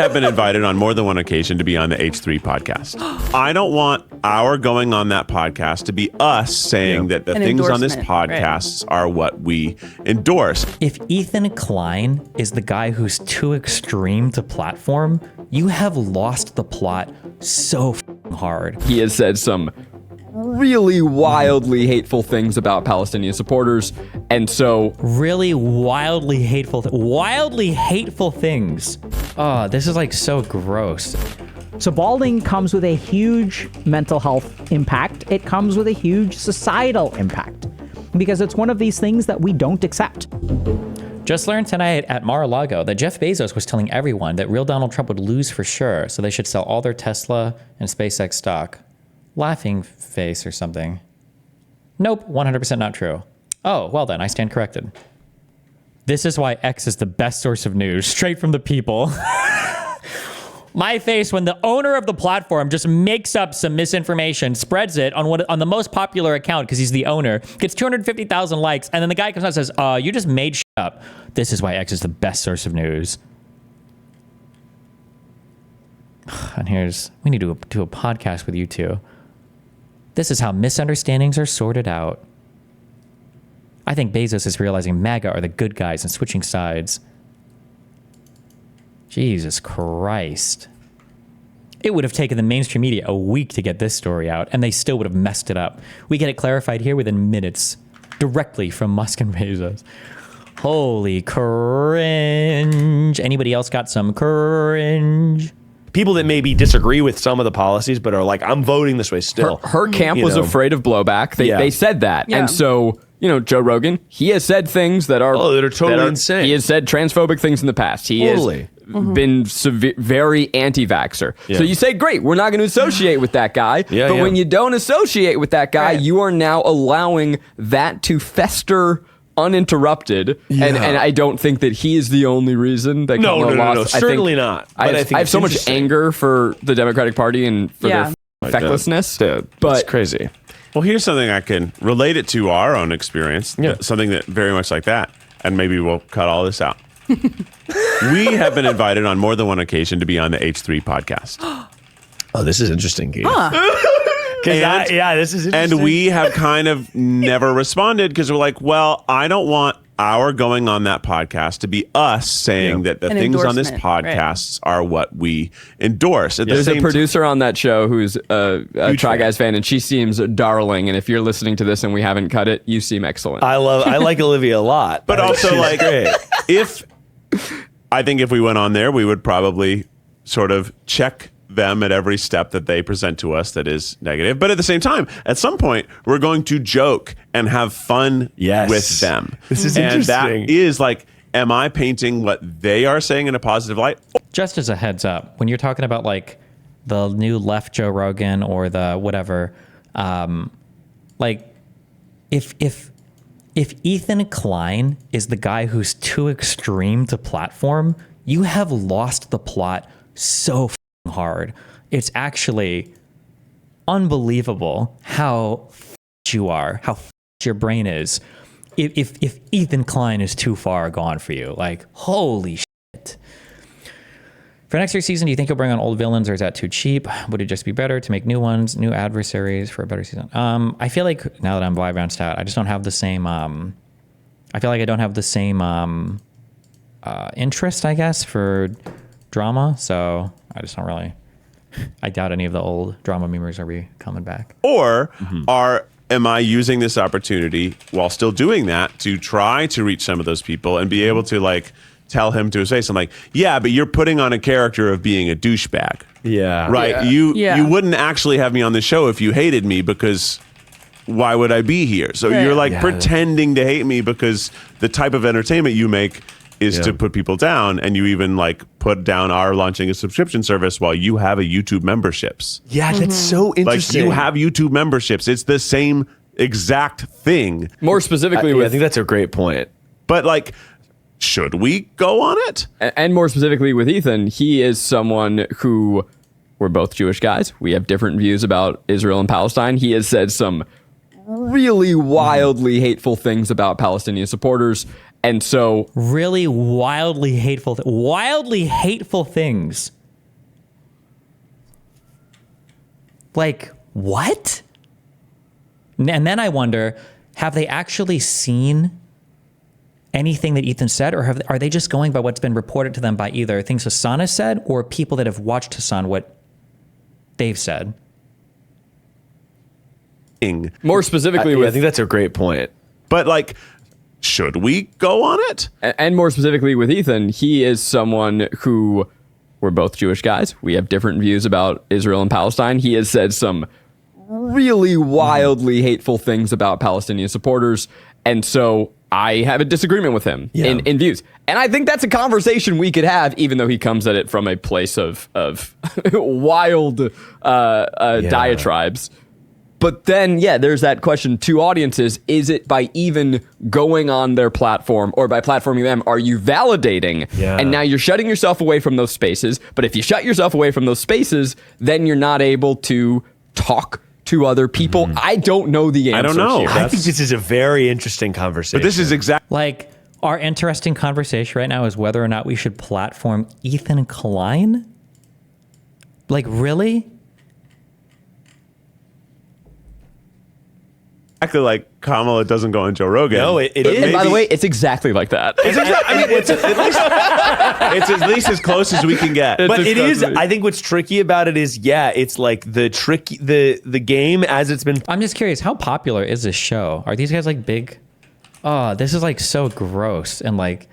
have been invited on more than one occasion to be on the H3 podcast. I don't want our going on that podcast to be us saying that the things on this podcast are what we endorse. If Ethan Klein is the guy who's too extreme to platform, you have lost the plot so hard. He has said some really wildly hateful things about Palestinian supporters, and so really wildly hateful things. Oh, this is like so gross. So balding comes with a huge mental health impact. It comes with a huge societal impact because it's one of these things that we don't accept. Just learned tonight at Mar-a-Lago that Jeff Bezos was telling everyone that real Donald Trump would lose for sure, so they should sell all their Tesla and SpaceX stock. Laughing face or something. Nope, 100% not true. Oh, well then, I stand corrected. This is why X is the best source of news, straight from the people. My face when the owner of the platform just makes up some misinformation, spreads it on the most popular account because he's the owner, gets 250,000 likes, and then the guy comes out and says, you just made shit up. This is why X is the best source of news. And we need to do a podcast with you two. This is how misunderstandings are sorted out. I think Bezos is realizing MAGA are the good guys and switching sides. Jesus Christ. It would have taken the mainstream media a week to get this story out, and they still would have messed it up. We get it clarified here within minutes, directly from Musk and Bezos. Holy cringe. Anybody else got some cringe? People that maybe disagree with some of the policies, but are like, I'm voting this way still. Her camp was afraid of blowback. They said that. Yeah. And so, Joe Rogan, he has said things that are totally insane. He has said transphobic things in the past. He has been very anti-vaxxer. Yeah. So you say, great, we're not going to associate with that guy. But when you don't associate with that guy, you are now allowing that to fester uninterrupted, and I don't think that he is the only reason that Kamala lost. Certainly not. I have so much anger for the Democratic Party and for their fecklessness. But it's crazy. Well, here's something I can relate it to our own experience. Something that very much like that, and maybe we'll cut all this out. We have been invited on more than one occasion to be on the H3 podcast. Oh, this is interesting, Keith. This is interesting. And we have kind of never responded because we're like, well, I don't want our going on that podcast to be us saying that the things on this podcast are what we endorse. There's a producer on that show who's a Try Guys fan, and she seems darling. And if you're listening to this and we haven't cut it, you seem excellent. I like Olivia a lot. But also, like, I think if we went on there, we would probably sort of check them at every step that they present to us that is negative. But at the same time, at some point, we're going to joke and have fun with them. This is interesting. And that is like, am I painting what they are saying in a positive light? Just as a heads up, when you're talking about like the new left Joe Rogan or the whatever, like if Ethan Klein is the guy who's too extreme to platform, you have lost the plot so hard. It's actually unbelievable how you are, how your brain is. If Ethan Klein is too far gone for you, like, holy shit. For next year's season, do you think you'll bring on old villains, or is that too cheap? Would it just be better to make new ones, new adversaries for a better season? I feel like now that I'm live bounced out, I just don't have the same. I feel like I don't have the same interest, I guess, for drama. So I just don't really. I doubt any of the old drama memers are coming back. Or am I using this opportunity while still doing that to try to reach some of those people and be able to like tell him to his face, I'm like, yeah, but you're putting on a character of being a douchebag. Yeah. Right. Yeah. You wouldn't actually have me on the show if you hated me, because why would I be here? So you're like pretending to hate me because the type of entertainment you make is to put people down, and you even like put down our launching a subscription service while you have a YouTube memberships. Yeah, that's so interesting. Like, you have YouTube memberships. It's the same exact thing. More specifically, I think that's a great point. But like, should we go on it? And more specifically with Ethan, he is someone who, we're both Jewish guys. We have different views about Israel and Palestine. He has said some really wildly hateful things about Palestinian supporters. And so really wildly hateful things. Like, what? And then I wonder, have they actually seen anything that Ethan said, or are they just going by what's been reported to them by either things Hassan has said or people that have watched Hassan, what they've said? More specifically, I think that's a great point. But like, should we go on it? And more specifically with Ethan, he is someone who, we're both Jewish guys. We have different views about Israel and Palestine. He has said some really wildly hateful things about Palestinian supporters. And so I have a disagreement with him in views. And I think that's a conversation we could have, even though he comes at it from a place of wild diatribes. But then, there's that question to audiences. Is it by even going on their platform or by platforming them, are you validating? Yeah. And now you're shutting yourself away from those spaces. But if you shut yourself away from those spaces, then you're not able to talk to other people. I don't know the answer. I don't know. Here. I think this is a very interesting conversation. But this is exactly like our interesting conversation right now is whether or not we should platform Ethan Klein. Like, really? exactly like Kamala doesn't go on Joe Rogan. No, it is. And by the way, it's exactly like that. It's at least as close as we can get. But it is. I think what's tricky about it is, it's like the game as it's been. I'm just curious, how popular is this show? Are these guys like big? Oh, this is like so gross and like,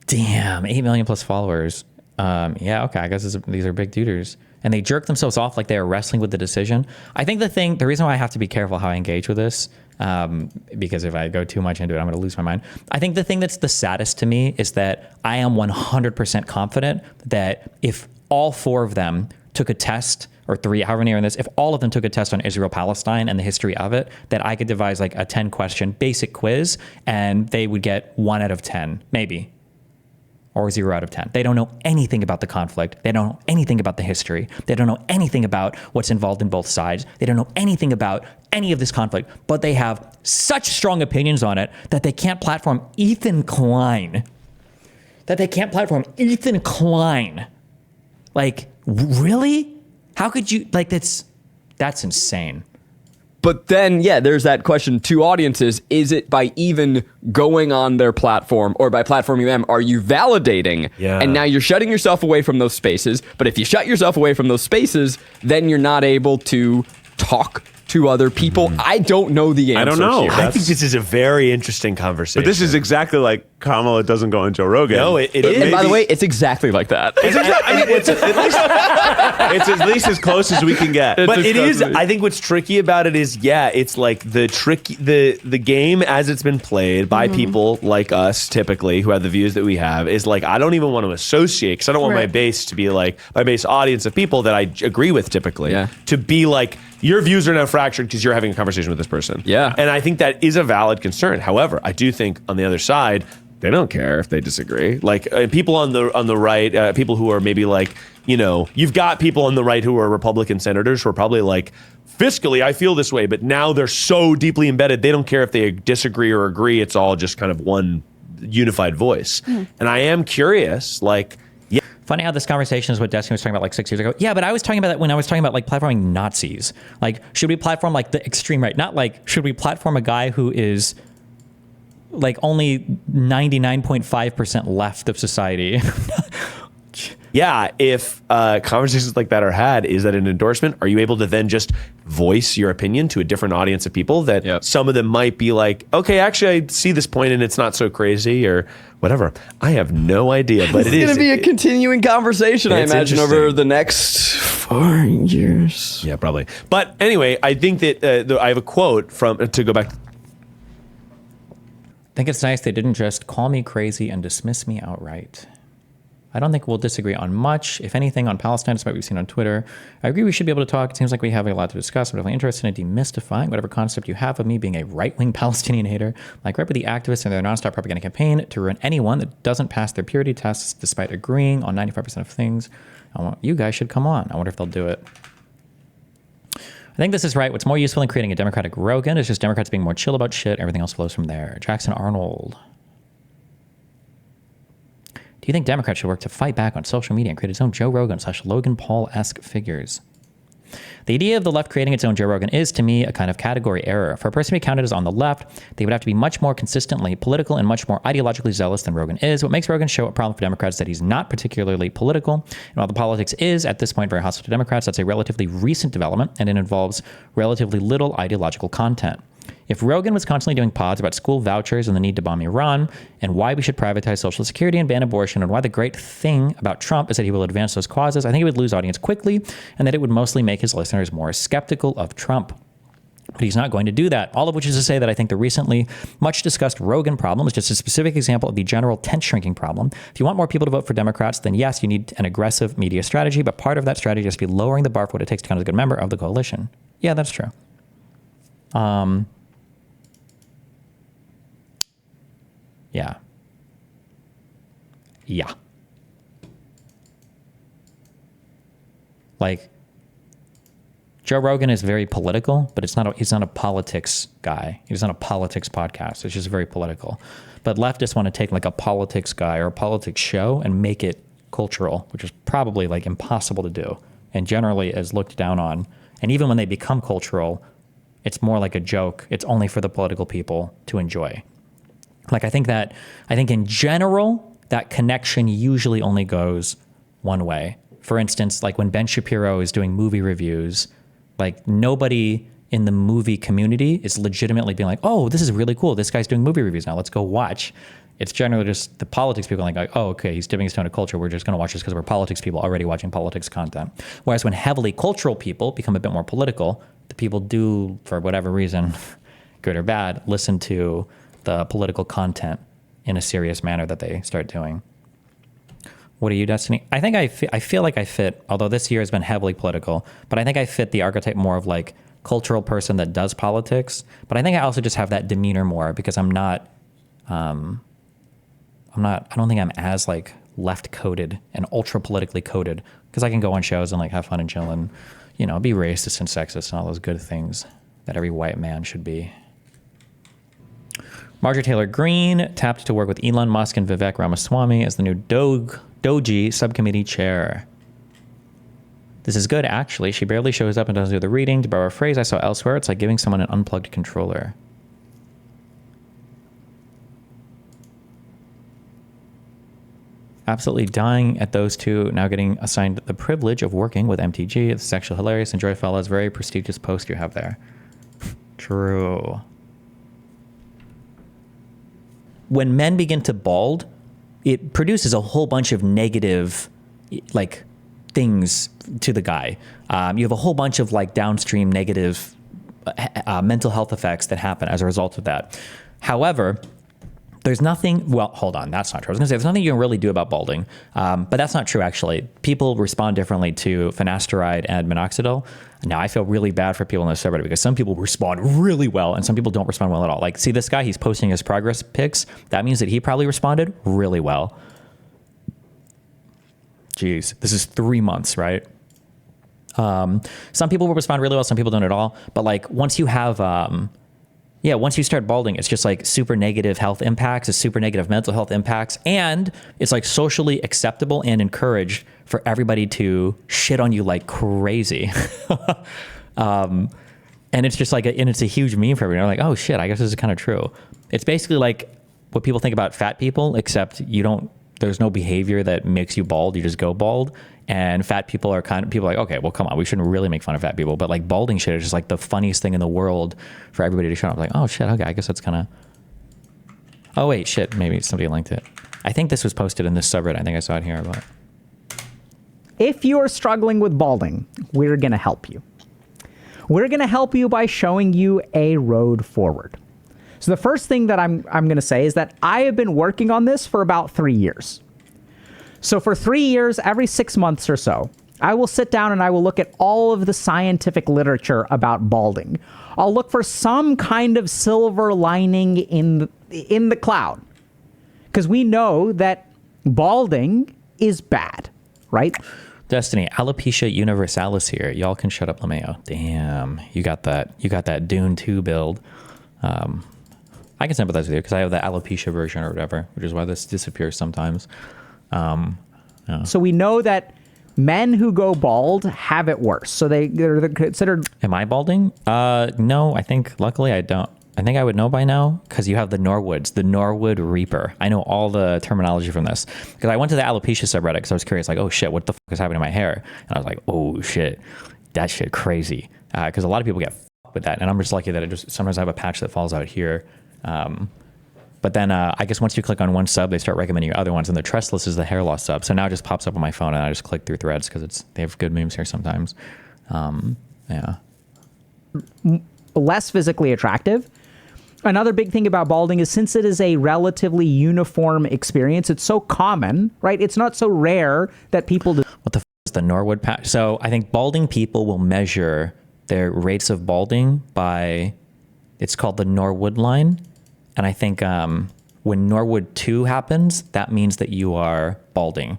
damn, 8 million plus followers. Okay, I guess these are big duders. And they jerk themselves off like they are wrestling with the decision. I think the reason why I have to be careful how I engage with this, because if I go too much into it, I'm going to lose my mind. I think the thing that's the saddest to me is that I am 100% confident that if all four of them took a test, or three, however many are in this, if all of them took a test on Israel-Palestine and the history of it, that I could devise like a 10-question basic quiz, and they would get 1 out of 10, maybe. Or 0 out of 10. They don't know anything about the conflict. They don't know anything about the history. They don't know anything about what's involved in both sides. They don't know anything about any of this conflict, but they have such strong opinions on it that they can't platform Ethan Klein. Like, really? How could you, like, that's insane. But then, there's that question to audiences. Is it by even going on their platform or by platforming them, are you validating? Yeah. And now you're shutting yourself away from those spaces. But if you shut yourself away from those spaces, then you're not able to talk to other people. I don't know the answer. I don't know. Here. I think this is a very interesting conversation. But this is exactly like Kamala doesn't go on Joe Rogan. No, it is. And by the way, it's exactly like that. It's at least as close as we can get. But it is. I think what's tricky about it is, it's like the game as it's been played by people like us, typically, who have the views that we have, is like, I don't even want to associate, because I don't want my base to be like, my base audience of people that I agree with typically, to be like, your views are now fractured because you're having a conversation with this person. Yeah. And I think that is a valid concern. However, I do think on the other side, they don't care if they disagree. Like people on the right, people who are maybe like, you've got people on the right who are Republican senators who are probably like, fiscally, I feel this way, but now they're so deeply embedded, they don't care if they disagree or agree. It's all just kind of one unified voice. And I am curious, like, funny how this conversation is what Destiny was talking about like 6 years ago. Yeah, but I was talking about that when I was talking about like platforming Nazis. Like, should we platform like the extreme right? Not like, should we platform a guy who is like only 99.5% left of society? If conversations like that are had, is that an endorsement? Are you able to then just voice your opinion to a different audience of people that some of them might be like, okay, actually I see this point and it's not so crazy or whatever. I have no idea, but it's going to be a continuing conversation, I imagine, over the next 4 years. Yeah, probably. But anyway, I think that I have a quote to go back. I think it's nice they didn't just call me crazy and dismiss me outright. I don't think we'll disagree on much, if anything, on Palestine, despite what we've seen on Twitter. I agree we should be able to talk. It seems like we have a lot to discuss. I'm definitely interested in demystifying whatever concept you have of me being a right-wing Palestinian hater. Like right with the activists and their nonstop propaganda campaign to ruin anyone that doesn't pass their purity tests despite agreeing on 95% of things. You guys should come on. I wonder if they'll do it. I think this is right. What's more useful than creating a Democratic Rogan is just Democrats being more chill about shit. Everything else flows from there. Jackson Arnold. Do you think Democrats should work to fight back on social media and create its own Joe Rogan / Logan Paul-esque figures? The idea of the left creating its own Joe Rogan is, to me, a kind of category error. For a person to be counted as on the left, they would have to be much more consistently political and much more ideologically zealous than Rogan is. What makes Rogan's show a problem for Democrats is that he's not particularly political. And while the politics is, at this point, very hostile to Democrats, that's a relatively recent development, and it involves relatively little ideological content. If Rogan was constantly doing pods about school vouchers and the need to bomb Iran and why we should privatize Social Security and ban abortion and why the great thing about Trump is that he will advance those causes, I think he would lose audience quickly and that it would mostly make his listeners more skeptical of Trump. But he's not going to do that. All of which is to say that I think the recently much discussed Rogan problem is just a specific example of the general tent shrinking problem. If you want more people to vote for Democrats, then yes, you need an aggressive media strategy, but part of that strategy has to be lowering the bar for what it takes to count as a good member of the coalition. Yeah, that's true. Yeah. Yeah. Like, Joe Rogan is very political, but he's not a politics guy. He's not a politics podcast. It's just very political. But leftists want to take like a politics guy or a politics show and make it cultural, which is probably like impossible to do and generally is looked down on. And even when they become cultural, it's more like a joke. It's only for the political people to enjoy. Like, I think in general, that connection usually only goes one way. For instance, like when Ben Shapiro is doing movie reviews, like nobody in the movie community is legitimately being like, oh, this is really cool. This guy's doing movie reviews now. Let's go watch. It's generally just the politics people like, oh, okay, he's dipping his toe into culture. We're just going to watch this because we're politics people already watching politics content. Whereas when heavily cultural people become a bit more political, the people do, for whatever reason, good or bad, listen to the political content in a serious manner that they start doing. What are you, Destiny? I think I feel like I fit, although this year has been heavily political, but I think I fit the archetype more of like cultural person that does politics. But I think I also just have that demeanor more because I don't think I'm as like left coded and ultra politically coded because I can go on shows and like have fun and chill and, you know, be racist and sexist and all those good things that every white man should be. Marjorie Taylor Greene tapped to work with Elon Musk and Vivek Ramaswamy as the new Doji subcommittee chair. This is good, actually. She barely shows up and doesn't do the reading. To borrow a phrase I saw elsewhere, it's like giving someone an unplugged controller. Absolutely dying at those two now getting assigned the privilege of working with MTG. It's actually hilarious. Enjoy, fellas. Very prestigious post you have there. True. When men begin to bald, it produces a whole bunch of negative, like, things to the guy. You have a whole bunch of like downstream negative mental health effects that happen as a result of that. However, there's nothing, well, hold on, that's not true. I was gonna say there's nothing you can really do about balding, but that's not true actually. People respond differently to finasteride and minoxidil. Now I feel really bad for people in this subreddit because some people respond really well and some people don't respond well at all. Like, see this guy, he's posting his progress pics. That means that he probably responded really well. Jeez, this is 3 months, right? Some people will respond really well, some people don't at all. But like once you have, once you start balding, it's just like super negative health impacts, it's super negative mental health impacts, and it's like socially acceptable and encouraged for everybody to shit on you like crazy. And it's just like, and it's a huge meme for everyone. Like, oh shit, I guess this is kind of true. It's basically like what people think about fat people, except there's no behavior that makes you bald. You just go bald. And fat people are people are like, okay, well, come on, we shouldn't really make fun of fat people. But like balding shit is just like the funniest thing in the world for everybody to show up. Like, oh shit, okay, I guess that's kind of, oh wait, shit, maybe somebody linked it. I think this was posted in this subreddit. I think I saw it here. But if you're struggling with balding, we're going to help you. We're going to help you by showing you a road forward. So the first thing that I'm going to say is that I have been working on this for about 3 years. So for 3 years, every 6 months or so, I will sit down and I will look at all of the scientific literature about balding. I'll look for some kind of silver lining in the cloud. Because we know that balding is bad, right? Destiny, alopecia universalis here. Y'all can shut up, LeMayo. Damn, you got that Dune 2 build. I can sympathize with you because I have the alopecia version or whatever, which is why this disappears sometimes. So we know that men who go bald have it worse. So they're considered. Am I balding? No, I think luckily I don't. I think I would know by now because you have the Norwoods, the Norwood Reaper. I know all the terminology from this because I went to the alopecia subreddit because I was curious, like, oh shit, what the fuck is happening to my hair? And I was like, oh shit, that shit crazy. Because a lot of people get fucked with that, and I'm just lucky that sometimes I have a patch that falls out here. But then I guess once you click on one sub, they start recommending you other ones, and the trust list is the hair loss sub. So now it just pops up on my phone, and I just click through threads because they have good memes here sometimes. Yeah. Less physically attractive. Another big thing about balding is since it is a relatively uniform experience, it's so common, right? It's not so rare that people do. What the f is the Norwood patch? So I think balding people will measure their rates of balding by, it's called the Norwood line. And I think when Norwood 2 happens, that means that you are balding.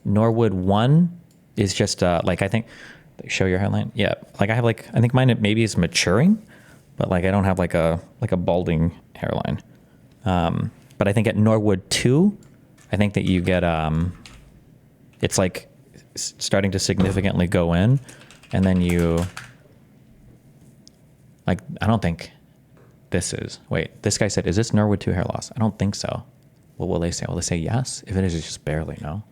Norwood 1 is just like, I think, show your hairline. Yeah. Like I have like, I think mine maybe is maturing, but like I don't have like a balding hairline. But I think at Norwood 2, I think that you get, it's like starting to significantly go in, and then you, like, I don't think this is, wait, this guy said, is this Norwood 2 hair loss? I don't think so. What will they say? Will they say yes? If it is, it's just barely, no?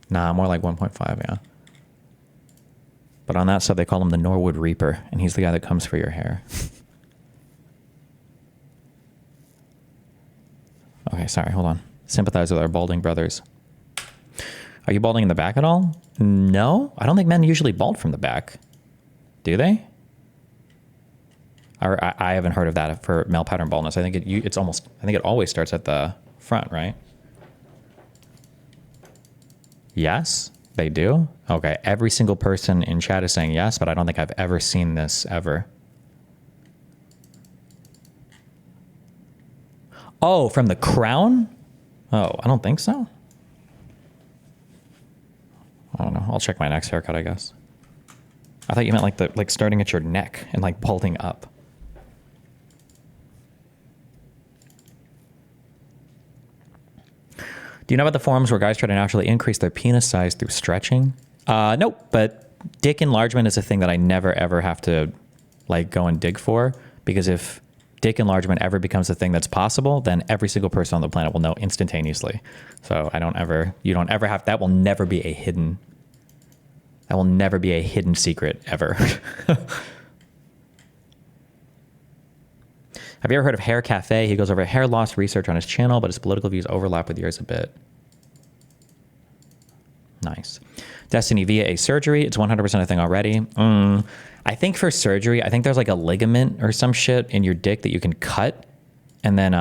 Nah, more like 1.5, yeah. But on that sub, they call him the Norwood Reaper, and he's the guy that comes for your hair. Okay, sorry, hold on. Sympathize with our balding brothers. Are you balding in the back at all? No, I don't think men usually bald from the back. Do they? Or I haven't heard of that for male pattern baldness. I think it's almost, I think it always starts at the front, right? Yes, they do. Okay, every single person in chat is saying yes, but I don't think I've ever seen this ever. Oh, from the crown? Oh, I don't think so. I don't know. I'll check my next haircut, I guess. I thought you meant like starting at your neck and like balding up. Do you know about the forums where guys try to naturally increase their penis size through stretching? Nope, but dick enlargement is a thing that I never ever have to like go and dig for, because if dick enlargement ever becomes a thing that's possible, then every single person on the planet will know instantaneously. So you don't ever have, that will never be a hidden secret ever. Have you ever heard of Hair Cafe? He goes over hair loss research on his channel, but his political views overlap with yours a bit. Nice. Destiny via a surgery. It's 100% a thing already. I think for surgery, I think there's like a ligament or some shit in your dick that you can cut. And then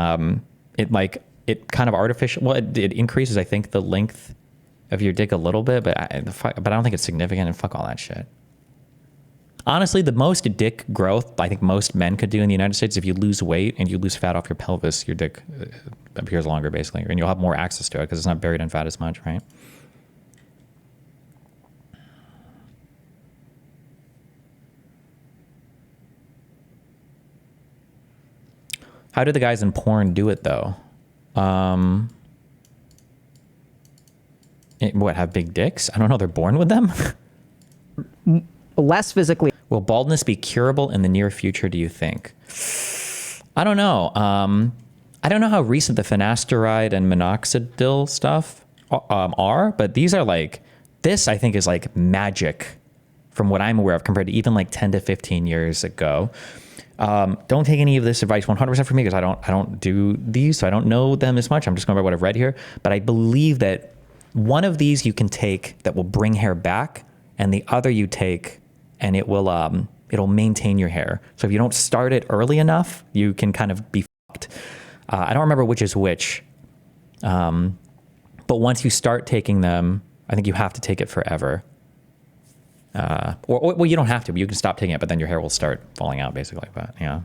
it kind of artificial, well, it increases, I think, the length of your dick a little bit, but I don't think it's significant, and fuck all that shit. Honestly, the most dick growth I think most men could do in the United States, if you lose weight and you lose fat off your pelvis, your dick appears longer, basically, and you'll have more access to it because it's not buried in fat as much, right? How do the guys in porn do it, though? What, have big dicks? I don't know. They're born with them? Less physically. Will baldness be curable in the near future, do you think? I don't know. I don't know how recent the finasteride and minoxidil stuff are, but these are like, this I think is like magic from what I'm aware of compared to even like 10 to 15 years ago. Don't take any of this advice 100% from me because I don't do these, so I don't know them as much. I'm just going by what I've read here. But I believe that one of these you can take that will bring hair back, and the other you take and it will it'll maintain your hair. So if you don't start it early enough, you can kind of be fucked. I don't remember which is which. But once you start taking them, I think you have to take it forever. Well, you don't have to, but you can stop taking it, but then your hair will start falling out, basically. But yeah.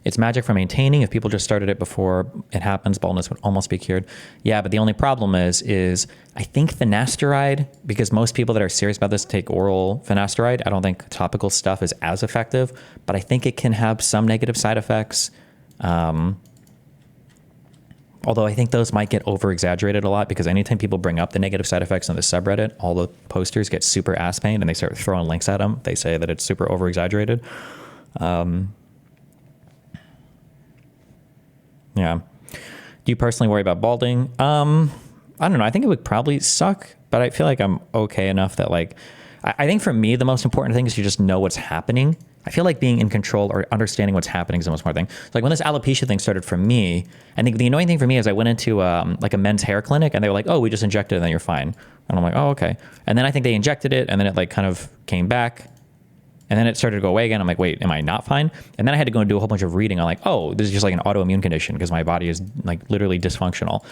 It's magic for maintaining. If people just started it before it happens, baldness would almost be cured. Yeah, but the only problem is I think finasteride, because most people that are serious about this take oral finasteride. I don't think topical stuff is as effective, but I think it can have some negative side effects. Although I think those might get over-exaggerated a lot, because anytime people bring up the negative side effects on the subreddit, all the posters get super ass-pained and they start throwing links at them. They say that it's super over-exaggerated. Yeah. Do you personally worry about balding? I don't know. I think it would probably suck, but I feel like I'm okay enough that, like, I think for me, the most important thing is you just know what's happening. I feel like being in control or understanding what's happening is the most important thing. So like when this alopecia thing started for me, I think the annoying thing for me is I went into like a men's hair clinic and they were like, oh, we just injected it and then you're fine. And I'm like, oh, okay. And then I think they injected it and then it like kind of came back and then it started to go away again. I'm like, wait, am I not fine? And then I had to go and do a whole bunch of reading. I'm like, oh, this is just like an autoimmune condition because my body is like literally dysfunctional.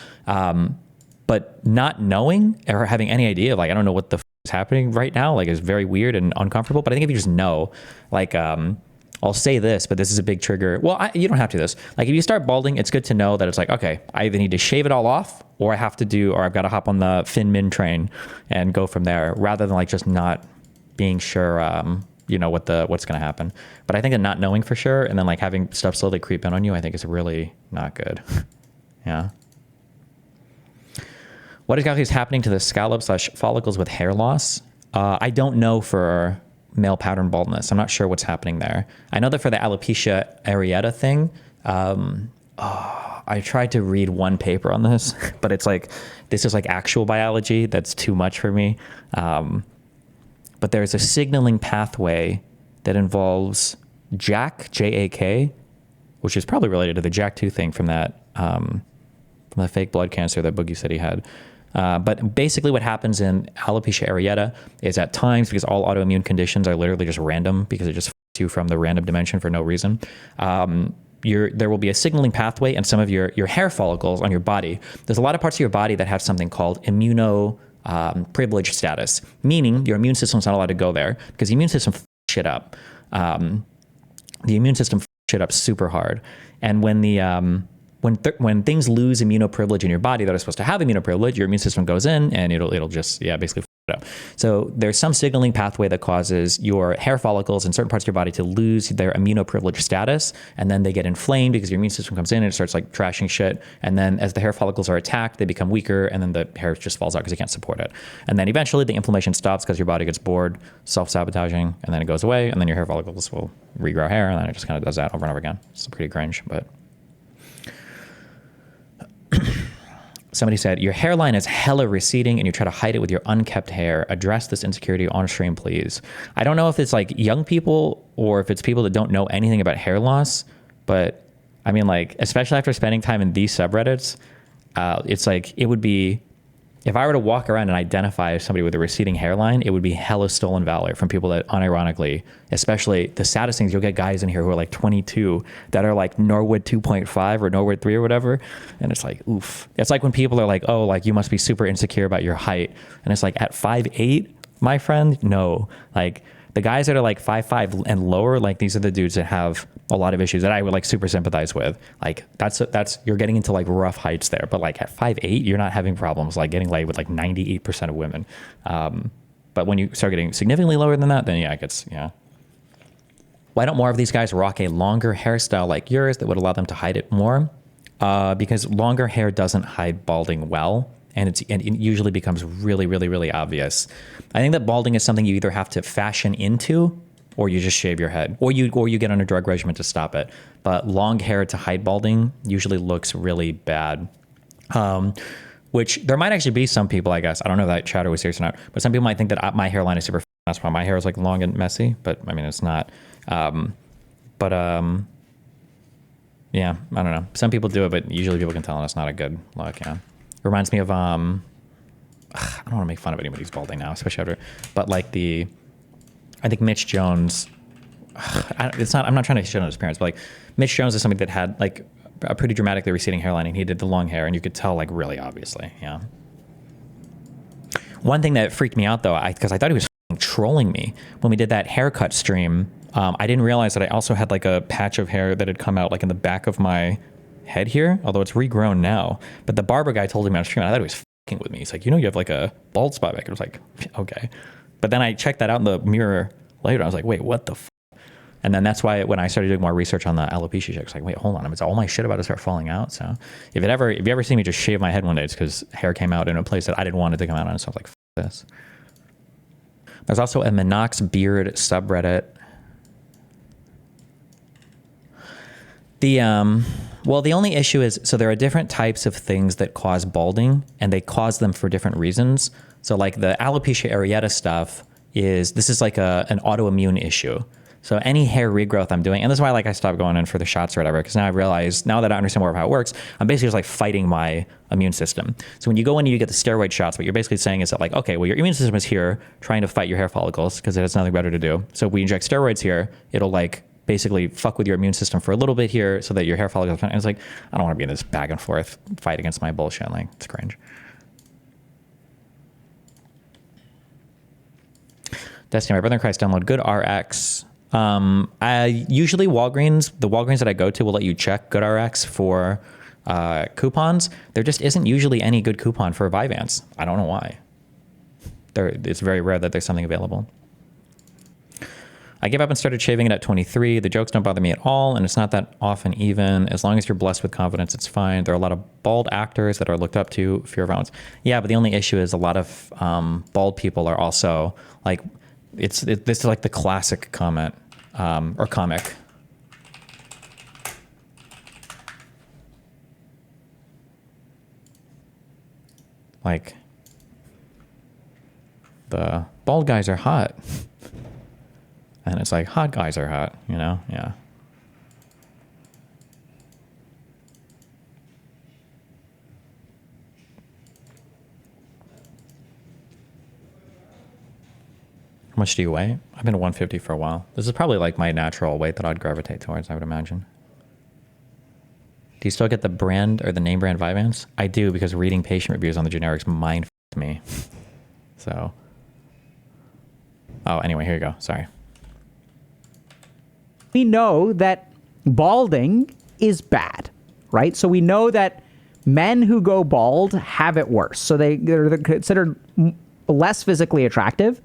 But not knowing or having any idea, like, I don't know what the is happening right now, like, is very weird and uncomfortable. But I think if you just know, like, I'll say this, but this is a big trigger. Well, you don't have to do this. Like, if you start balding, it's good to know that it's like, okay, I either need to shave it all off or I've got to hop on the Fin Min train and go from there, rather than like just not being sure, what's going to happen. But I think that not knowing for sure and then like having stuff slowly creep in on you, I think is really not good. Yeah. What exactly is happening to the scalp/follicles with hair loss? I don't know for male pattern baldness. I'm not sure what's happening there. I know that for the alopecia areata thing, I tried to read one paper on this, but it's like, this is like actual biology. That's too much for me. But there's a signaling pathway that involves JAK, J-A-K, which is probably related to the JAK2 thing from that, from the fake blood cancer that Boogie said he had. But basically what happens in alopecia areata is at times, because all autoimmune conditions are literally just random because it just f***s you from the random dimension for no reason, there will be a signaling pathway in some of your hair follicles on your body. There's a lot of parts of your body that have something called immunoprivileged status, meaning your immune system's not allowed to go there because the immune system f***s shit up. The immune system f***s shit up super hard. And when when things lose immunoprivilege in your body that are supposed to have immunoprivilege, your immune system goes in and it'll just, basically f it up. So there's some signaling pathway that causes your hair follicles in certain parts of your body to lose their immunoprivileged status. And then they get inflamed because your immune system comes in and it starts like trashing shit. And then as the hair follicles are attacked, they become weaker and then the hair just falls out because you can't support it. And then eventually the inflammation stops because your body gets bored, self-sabotaging, and then it goes away. And then your hair follicles will regrow hair. And then it just kind of does that over and over again. It's pretty cringe, but... Somebody said, your hairline is hella receding and you try to hide it with your unkept hair. Address this insecurity on stream, please. I don't know if it's like young people or if it's people that don't know anything about hair loss, but I mean, like, especially after spending time in these subreddits, it's like, it would be, if I were to walk around and identify somebody with a receding hairline, it would be hella stolen valor from people that unironically, especially the saddest things, you'll get guys in here who are like 22 that are like Norwood 2.5 or Norwood 3 or whatever. And it's like, oof. It's like when people are like, oh, like you must be super insecure about your height. And it's like at 5'8", my friend, no. Like the guys that are like 5'5" and lower, like these are the dudes that have a lot of issues that I would like super sympathize with. Like that's you're getting into like rough heights there, but like at 5'8", you're not having problems like getting laid with like 98% of women. But when you start getting significantly lower than that, then it gets. Why don't more of these guys rock a longer hairstyle like yours that would allow them to hide it more? Because longer hair doesn't hide balding well. And it usually becomes really, really, really obvious. I think that balding is something you either have to fashion into or you just shave your head or you get on a drug regimen to stop it. But long hair to hide balding usually looks really bad. Which there might actually be some people, I guess. I don't know if that chatter was serious or not, but some people might think that my hairline is super, that's why my hair is like long and messy, but I mean, it's not. Yeah, I don't know. Some people do it, but usually people can tell and it's not a good look, Reminds me of, I don't want to make fun of anybody who's balding now, especially after, but like I think Mitch Jones, I'm not trying to shit on his parents, but like Mitch Jones is somebody that had like a pretty dramatically receding hairline and he did the long hair and you could tell like really obviously, One thing that freaked me out though, because I thought he was trolling me when we did that haircut stream I didn't realize that I also had like a patch of hair that had come out like in the back of my head here, although it's regrown now. But the barber guy told me on stream, I thought he was fucking with me. He's like, you have like a bald spot back. I was like, okay. But then I checked that out in the mirror later. I was like, wait, what the And then that's why when I started doing more research on the alopecia shit, I was like, wait, hold on. It's all my shit about to start falling out. So if you ever see me just shave my head one day, it's because hair came out in a place that I didn't want it to come out on. So I was like, this. There's also a Minox beard subreddit. The only issue is, so there are different types of things that cause balding, and they cause them for different reasons. So like the alopecia areata stuff this is like an autoimmune issue. So any hair regrowth I'm doing, and this is why I stopped going in for the shots or whatever, because now I realize, now that I understand more of how it works, I'm basically just like fighting my immune system. So when you go in and you get the steroid shots, what you're basically saying is that like, okay, well, your immune system is here trying to fight your hair follicles because it has nothing better to do. So if we inject steroids here, it'll like basically fuck with your immune system for a little bit here so that your hair follicles, and it's like, I don't want to be in this back and forth fight against my bullshit. Like, it's cringe. Destiny, my brother in Christ, download GoodRx. I usually the Walgreens that I go to will let you check GoodRx for coupons. There just isn't usually any good coupon for Vyvanse. I don't know why. It's very rare that there's something available. I gave up and started shaving it at 23. The jokes don't bother me at all, and it's not that often even. As long as you're blessed with confidence, it's fine. There are a lot of bald actors that are looked up to, fear of violence. Yeah, but the only issue is a lot of bald people are also like, this is like the classic comment or comic. Like, the bald guys are hot. And it's like, hot guys are hot, Yeah. How much do you weigh? I've been at 150 for a while. This is probably like my natural weight that I'd gravitate towards, I would imagine. Do you still get the brand or the name brand Vyvanse? I do, because reading patient reviews on the generics mind f***ed me. So. Oh, anyway, here you go. Sorry. We know that balding is bad, right? So we know that men who go bald have it worse. So they're considered less physically attractive.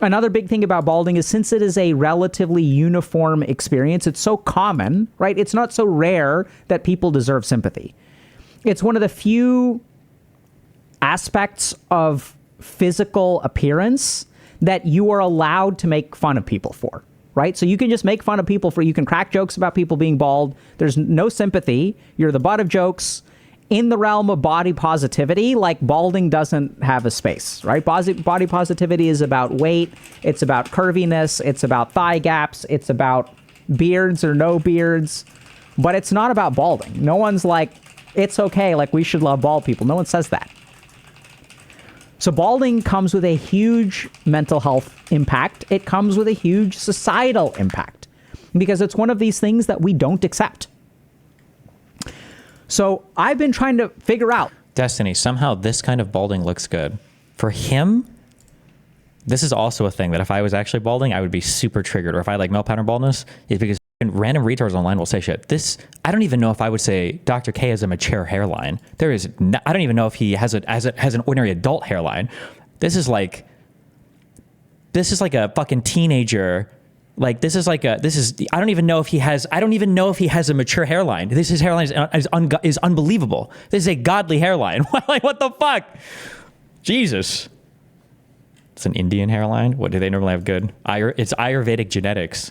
Another big thing about balding is, since it is a relatively uniform experience, it's so common, right? It's not so rare that people deserve sympathy. It's one of the few aspects of physical appearance that you are allowed to make fun of people for, right? So you can just make fun of people you can crack jokes about people being bald. There's no sympathy. You're the butt of jokes. In the realm of body positivity, like, balding doesn't have a space, right? Body positivity is about weight. It's about curviness. It's about thigh gaps. It's about beards or no beards. But it's not about balding. No one's like, it's okay, like, we should love bald people. No one says that. So balding comes with a huge mental health impact. It comes with a huge societal impact, because it's one of these things that we don't accept. So I've been trying to figure out. Destiny, somehow this kind of balding looks good. For him, this is also a thing that if I was actually balding, I would be super triggered. Or if I had like male pattern baldness, is because random retards online will say shit. I don't even know if I would say Dr. K has a mature hairline. I don't even know if he has an ordinary adult hairline. This is like a fucking teenager. I don't even know if he has a mature hairline. His hairline is unbelievable. This is a godly hairline. Like, what the fuck? Jesus. It's an Indian hairline. What do they normally have good? It's Ayurvedic genetics.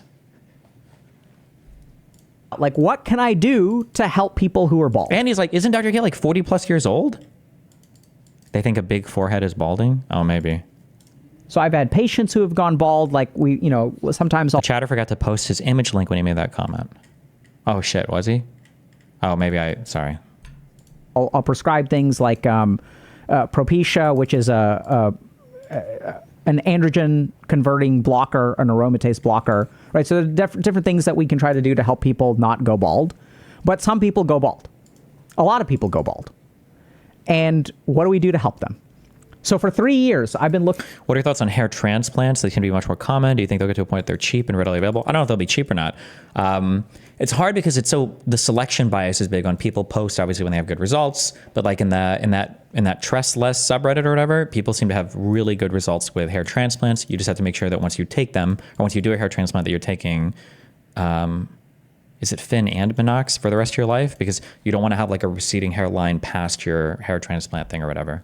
Like, what can I do to help people who are bald? And he's like, isn't Dr. K like 40 plus years old? They think a big forehead is balding? Oh, maybe. So I've had patients who have gone bald. Like, sometimes The chatter forgot to post his image link when he made that comment. Oh shit, was he? Oh, sorry. I'll prescribe things like Propecia, which is an androgen converting blocker, an aromatase blocker, right? So there are different things that we can try to do to help people not go bald. But some people go bald. A lot of people go bald. And what do we do to help them? So for 3 years, I've been looking. What are your thoughts on hair transplants? They can be much more common. Do you think they'll get to a point that they're cheap and readily available? I don't know if they'll be cheap or not. It's hard because the selection bias is big on people post obviously when they have good results, but like in that Tress Less subreddit or whatever, people seem to have really good results with hair transplants. You just have to make sure that once you take them or once you do a hair transplant that you're taking, is it Fin and Minox for the rest of your life? Because you don't want to have like a receding hairline past your hair transplant thing or whatever.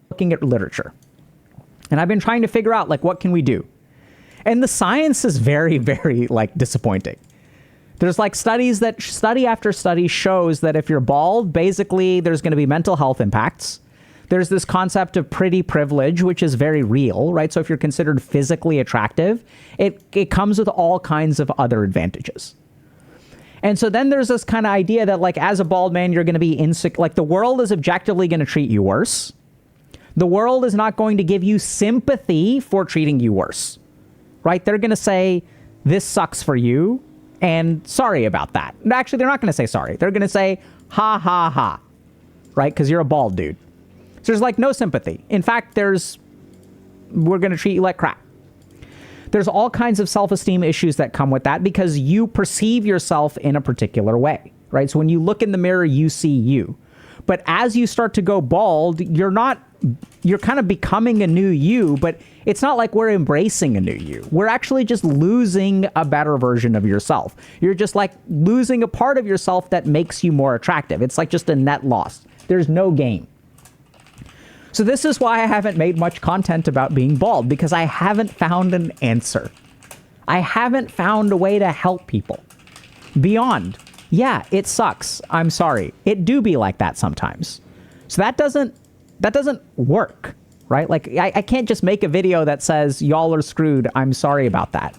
Looking at literature, and I've been trying to figure out like what can we do, and the science is very, very like disappointing. There's like studies that study after study shows that if you're bald, basically there's going to be mental health impacts. There's this concept of pretty privilege, which is very real, right? So if you're considered physically attractive, it comes with all kinds of other advantages. And so then there's this kind of idea that like as a bald man, you're going to be insecure. Like the world is objectively going to treat you worse. The world is not going to give you sympathy for treating you worse, right? They're going to say, this sucks for you, and sorry about that. Actually, they're not going to say sorry. They're going to say, ha, ha, ha, right? Because you're a bald dude. So there's like no sympathy. In fact, we're going to treat you like crap. There's all kinds of self-esteem issues that come with that because you perceive yourself in a particular way, right? So when you look in the mirror, you see you. But as you start to go bald, you're kind of becoming a new you, but it's not like we're embracing a new you. We're actually just losing a better version of yourself. You're just like losing a part of yourself that makes you more attractive. It's like just a net loss. There's no gain. So this is why I haven't made much content about being bald, because I haven't found an answer. I haven't found a way to help people beyond, yeah, it sucks. I'm sorry. It do be like that sometimes. So that doesn't work, right? Like I can't just make a video that says y'all are screwed. I'm sorry about that.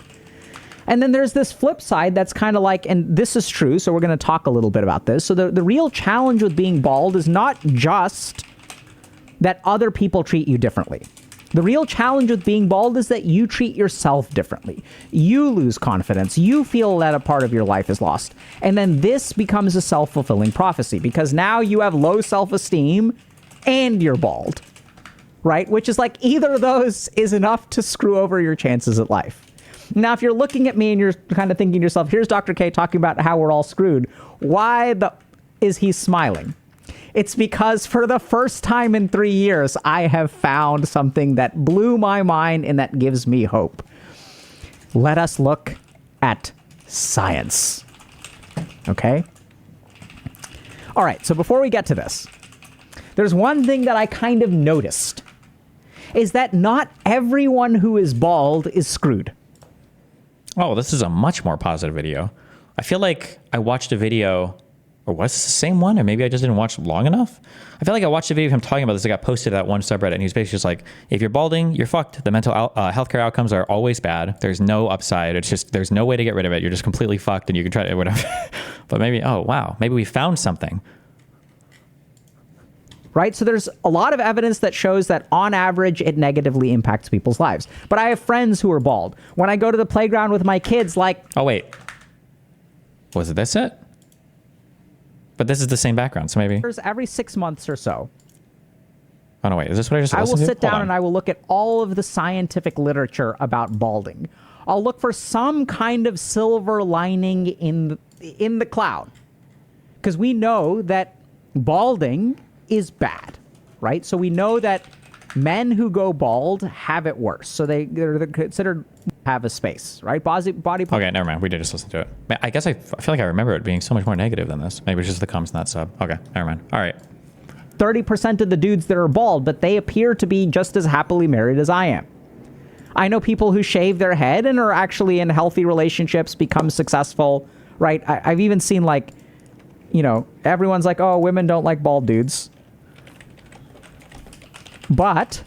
And then there's this flip side that's kind of like, and this is true, so we're going to talk a little bit about this. So the real challenge with being bald is not just that other people treat you differently. The real challenge with being bald is that you treat yourself differently. You lose confidence. You feel that a part of your life is lost. And then this becomes a self-fulfilling prophecy because now you have low self-esteem and you're bald, right? Which is like either of those is enough to screw over your chances at life. Now, if you're looking at me and you're kind of thinking to yourself, here's Dr. K talking about how we're all screwed. Why is he smiling? It's because for the first time in 3 years, I have found something that blew my mind and that gives me hope. Let us look at science. Okay? All right, so before we get to this, there's one thing that I kind of noticed, is that not everyone who is bald is screwed. Oh, this is a much more positive video. I feel like I watched a video, or was this the same one? Or maybe I just didn't watch long enough. I feel like I watched a video of him talking about this. It got posted to that one subreddit, and he was basically just like, if you're balding, you're fucked. The mental healthcare outcomes are always bad. There's no upside. It's just, there's no way to get rid of it. You're just completely fucked, and you can try to, whatever. But maybe, oh, wow, maybe we found something. Right? So there's a lot of evidence that shows that on average, it negatively impacts people's lives. But I have friends who are bald. When I go to the playground with my kids, like... Oh, wait. Was it this it? But this is the same background, so maybe... Every 6 months or so. Oh, no, wait. Is this what I just listened to? I will sit down and I will look at all of the scientific literature about balding. I'll look for some kind of silver lining in the cloud. Because we know that balding is bad, right? So we know that men who go bald have it worse. So they're considered have a space, right? Body. Okay, never mind. We did just listen to it. I guess I feel like I remember it being so much more negative than this. Maybe it's just the comments in that sub. Okay, never mind. All right. 30% of the dudes that are bald, but they appear to be just as happily married as I am. I know people who shave their head and are actually in healthy relationships, become successful, right? I've even seen like, you know, everyone's like, oh, women don't like bald dudes. But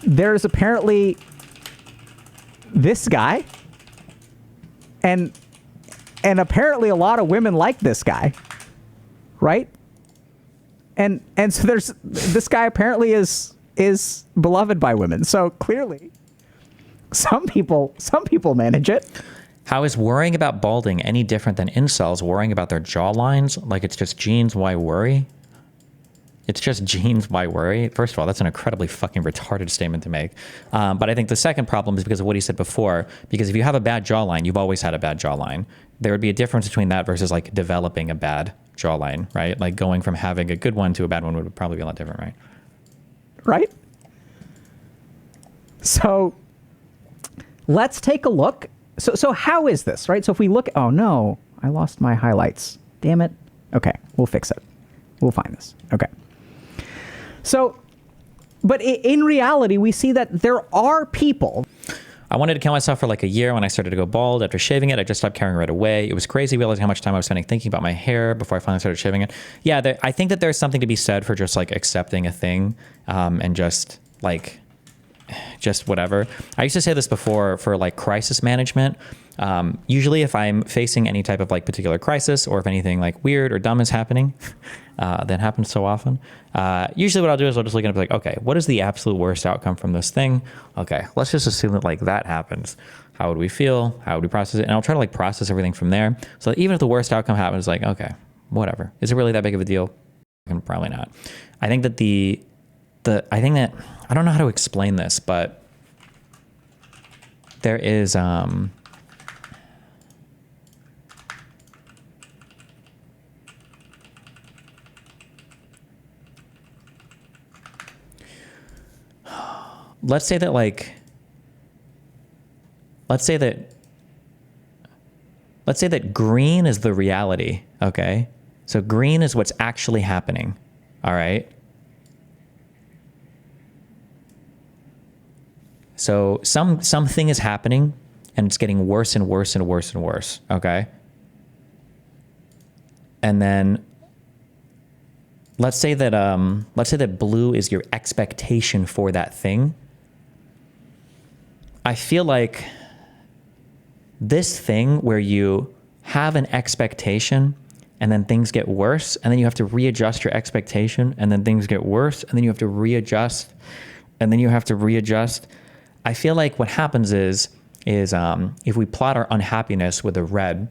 there's apparently this guy, and apparently a lot of women like this guy, right? And so there's this guy apparently is beloved by women. So clearly, some people manage it. How is worrying about balding any different than incels worrying about their jawlines? Like it's just genes, why worry? It's just genes, why worry? First of all, that's an incredibly fucking retarded statement to make. But I think the second problem is because of what he said before. Because if you have a bad jawline, you've always had a bad jawline. There would be a difference between that versus like developing a bad jawline, right? Like going from having a good one to a bad one would probably be a lot different, right? Right? So let's take a look. So how is this, right? So if we look, oh no, I lost my highlights. Damn it. Okay, we'll fix it. We'll find this. Okay. So, but in reality, we see that there are people. I wanted to kill myself for like a year when I started to go bald. After shaving it, I just stopped caring right away. It was crazy realizing how much time I was spending thinking about my hair before I finally started shaving it. Yeah, I think that there's something to be said for just like accepting a thing and just whatever. I used to say this before for like crisis management. Usually if I'm facing any type of like particular crisis or if anything like weird or dumb is happening, that happens so often. Usually what I'll do is I'll just look at it and be like, okay, what is the absolute worst outcome from this thing? Okay, let's just assume that like that happens. How would we feel? How would we process it? And I'll try to like process everything from there. So that even if the worst outcome happens, like, okay, whatever. Is it really that big of a deal? Probably not. I think that I don't know how to explain this, but there is, let's say that green is the reality, okay? So green is what's actually happening, all right? So something is happening and it's getting worse and worse and worse and worse, okay? And then let's say that blue is your expectation for that thing. I feel like this thing where you have an expectation and then things get worse and then you have to readjust your expectation and then things get worse and then you have to readjust and then you have to readjust. I feel like what happens is if we plot our unhappiness with a red,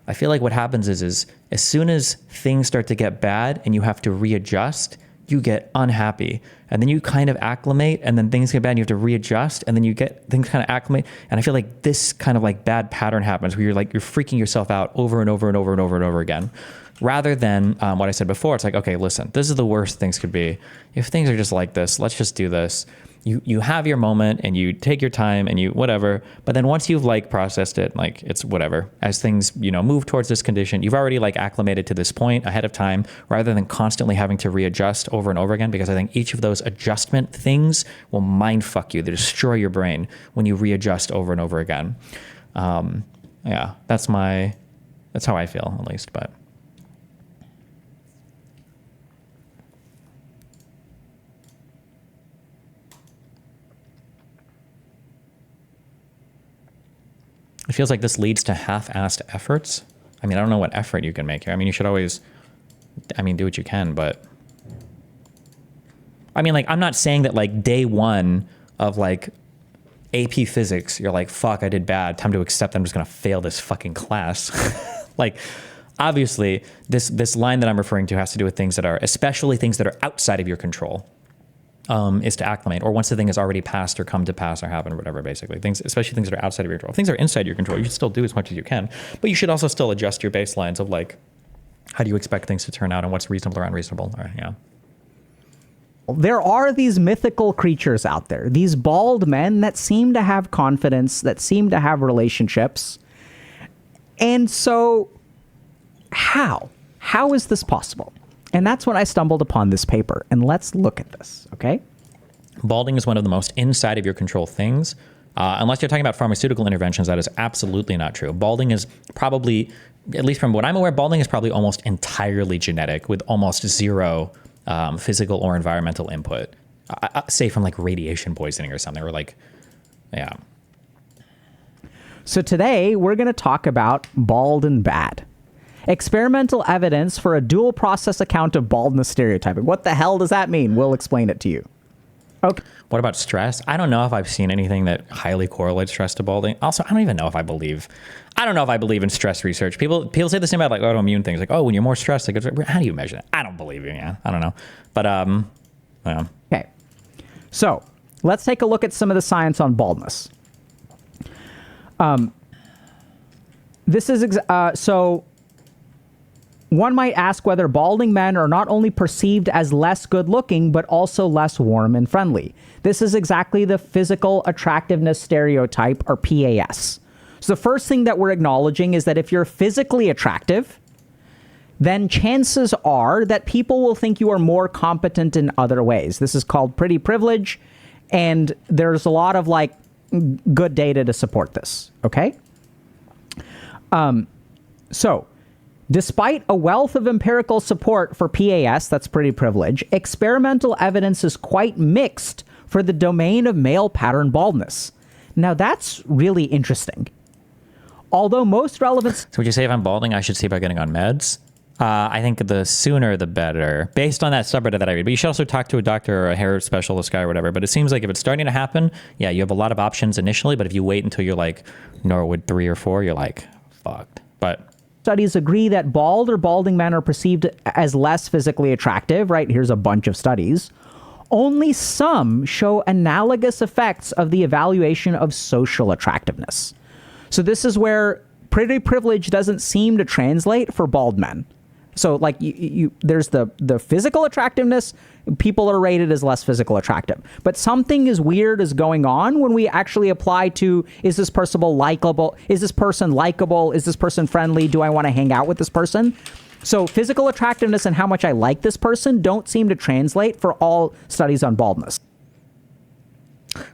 I feel like what happens is as soon as things start to get bad and you have to readjust, you get unhappy and then you kind of acclimate and then things get bad and you have to readjust and then you get things kind of acclimate. And I feel like this kind of like bad pattern happens where you're freaking yourself out over and over and over and over and over again. Rather than what I said before, it's like, okay, listen, this is the worst things could be. If things are just like this, let's just do this. You have your moment and you take your time and you whatever, but then once you've like processed it, like it's whatever. As things, move towards this condition, you've already like acclimated to this point ahead of time rather than constantly having to readjust over and over again, because I think each of those adjustment things will mind fuck you. They destroy your brain when you readjust over and over again. Yeah, that's how I feel at least, but. It feels like this leads to half-assed efforts. I mean, I don't know what effort you can make here. I mean, you should always, do what you can, but... I mean, like, I'm not saying that, like, day one of, like, AP Physics, you're like, fuck, I did bad. Time to accept I'm just going to fail this fucking class. Like, obviously, this line that I'm referring to has to do with things that are, especially things that are outside of your control. Is to acclimate, or once the thing has already passed or come to pass or happened or whatever, basically. Especially things that are outside of your control. If things are inside your control, you should still do as much as you can, but you should also still adjust your baselines of like, how do you expect things to turn out and what's reasonable or unreasonable? Yeah. There are these mythical creatures out there, these bald men that seem to have confidence, that seem to have relationships. And so how is this possible? And that's when I stumbled upon this paper. And let's look at this, okay? Balding is one of the most inside of your control things. Unless you're talking about pharmaceutical interventions, that is absolutely not true. Balding is probably, at least from what I'm aware, balding is probably almost entirely genetic with almost zero physical or environmental input. Say from like radiation poisoning or something, or like, yeah. So today we're going to talk about bald and bad. Experimental evidence for a dual process account of baldness stereotyping. What the hell does that mean? We'll explain it to you. Okay. What about stress? I don't know if I've seen anything that highly correlates stress to balding. Also, I don't even know if I believe in stress research. People say the same about like autoimmune things. Like, oh, when you're more stressed, like, how do you measure that? I don't believe you. Yeah, I don't know. But yeah. Okay. So let's take a look at some of the science on baldness. This is so. One might ask whether balding men are not only perceived as less good-looking, but also less warm and friendly. This is exactly the physical attractiveness stereotype, or PAS. So the first thing that we're acknowledging is that if you're physically attractive, then chances are that people will think you are more competent in other ways. This is called pretty privilege, and there's a lot of like good data to support this, okay? So, despite a wealth of empirical support for PAS, that's pretty privilege, experimental evidence is quite mixed for the domain of male pattern baldness. Now, that's really interesting. Although most relevant... So would you say if I'm balding, I should see about getting on meds? I think the sooner the better, based on that subreddit that I read. But you should also talk to a doctor or a hair specialist guy or whatever. But it seems like if it's starting to happen, yeah, you have a lot of options initially. But if you wait until you're like Norwood 3 or 4, you're like, fucked. But... Studies agree that bald or balding men are perceived as less physically attractive, right? Here's a bunch of studies. Only some show analogous effects of the evaluation of social attractiveness. So this is where pretty privilege doesn't seem to translate for bald men. So like there's the physical attractiveness, people are rated as less physical attractive. But something is weird is going on when we actually apply to, is this person likable? Is this person likable? Is this person friendly? Do I want to hang out with this person? So physical attractiveness and how much I like this person don't seem to translate for all studies on baldness.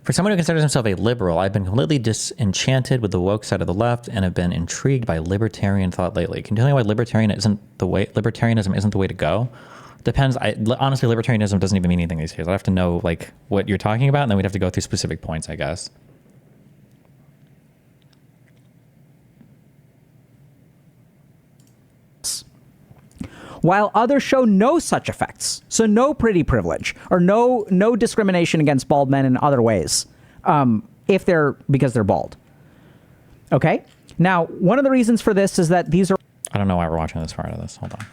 For someone who considers himself a liberal, I've been completely disenchanted with the woke side of the left and have been intrigued by libertarian thought lately. Can you tell me why libertarianism isn't the way to go? Depends. Honestly, libertarianism doesn't even mean anything these days. I have to know like what you're talking about, and then we'd have to go through specific points, I guess. While others show no such effects. So no pretty privilege or no discrimination against bald men in other ways, because they're bald. Okay? Now, one of the reasons for this is that these are... I don't know why we're watching this far out of this. Hold on.